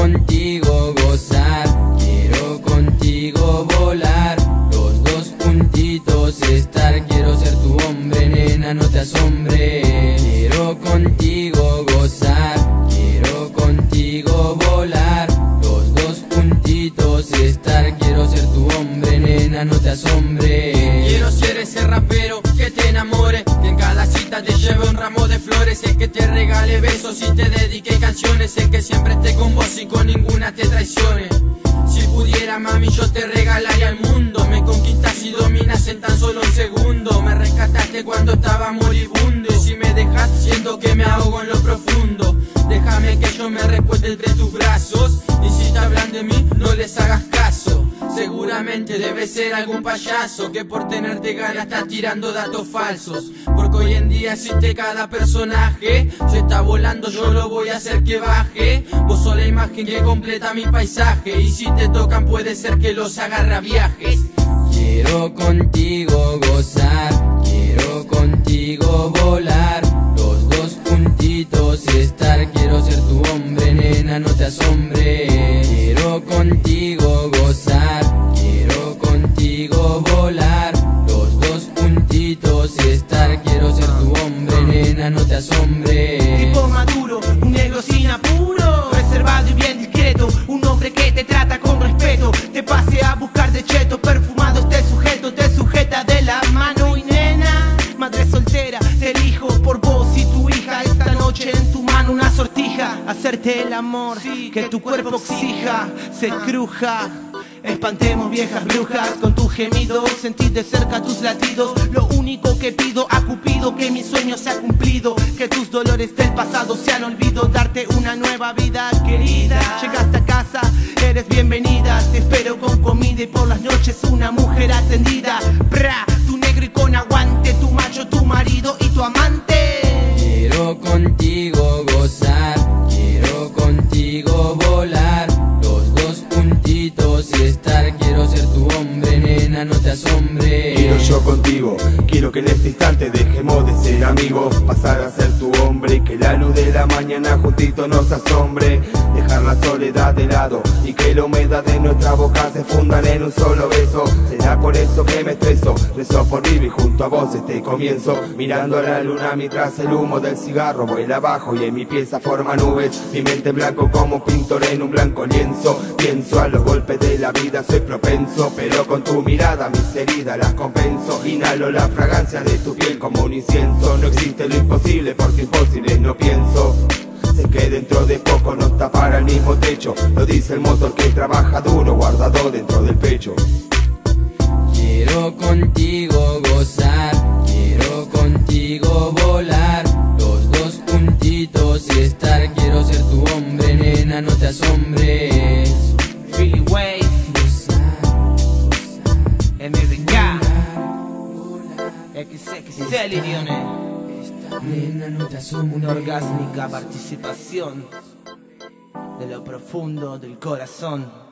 contigo gozar, quiero contigo volar, los dos juntitos estar. Quiero ser tu hombre, nena, no te asombres. Quiero contigo gozar, quiero contigo volar, los dos juntitos estar. Quiero ser tu hombre, nena, no te asombres. Quiero ser ese rapero que te enamore, que en cada cita te lleve un ramo de flores, el que te regale besos y te dedique canciones, el que siempre esté con vos y con ninguna te traicione. Si pudiera, mami, yo te regalaría el mundo. Me conquistas y dominas en tan solo un segundo. Me rescataste cuando estaba moribundo, y si me dejas siento que me ahogo en lo profundo. Déjame que yo me recuerde entre tus brazos, y si te hablan de mí no les hagas caso. Seguramente debe ser algún payaso que por tenerte ganas está tirando datos falsos. Porque hoy en día existe cada personaje. Si está volando yo lo voy a hacer que baje. Vos sos la imagen que completa mi paisaje, y si te tocan puede ser que los agarre a viajes. Quiero contigo gozar, quiero contigo volar, los dos juntitos estar. Quiero ser tu hombre, nena, no te asombres. Quiero contigo gozar, quiero contigo volar, los dos juntitos estar. Quiero ser tu hombre, nena, no te asombres. Tipo maduro, un negro sin apuro, reservado y bien discreto, un hombre que te trata con respeto, te pase a buscar de cheto, perfumado este sujeto, te sujeta de la mano. Y nena, madre soltera, te elijo por vos y tu hija. Esta noche en tu mano una sortija, hacerte el amor que tu cuerpo exija, se cruja. Espantemos viejas brujas con tus gemidos, sentir de cerca tus latidos. Lo único que pido a Cupido, que mi sueño se ha cumplido, que tus dolores del pasado se han olvidado, darte una nueva vida querida. Llegaste a casa, eres bienvenida, te espero con comida y por las noches una mujer atendida. Bra, tu negro y con aguante, tu macho, tu marido y tu amante. Quiero contigo gozar, quiero contigo volar, los dos juntitos estar. Quiero ser tu hombre, nena, no te asombres. Quiero yo contigo, quiero que en este instante dejemos de ser amigos, pasar a ser tu hombre, y que la luz de la mañana juntito nos asombre. Dejar la soledad de lado y que la humedad de nuestra boca se fundan en un solo beso. Será por eso que me estreso, rezo por vivir junto a vos este comienzo, mirando a la luna mientras el humo del cigarro vuela abajo y en mi pieza forma nubes. Mi mente en blanco como pintor en un blanco lienzo, pienso a los golpes de la vida, soy propenso, pero con tu mirada mis heridas las compenso. Inhalo la fragancia de tu piel como un incienso. No existe lo imposible porque imposible no pienso. Sé que dentro de poco nos tapará el mismo techo, lo dice el motor que trabaja duro guardado dentro del pecho. Quiero contigo gozar, quiero contigo volar, los dos juntitos estar. Quiero ser tu hombre, nena, no te asombres. Freeway, MBK, XXL, Nena, no te asombres. una orgásmica participación de lo profundo del corazón.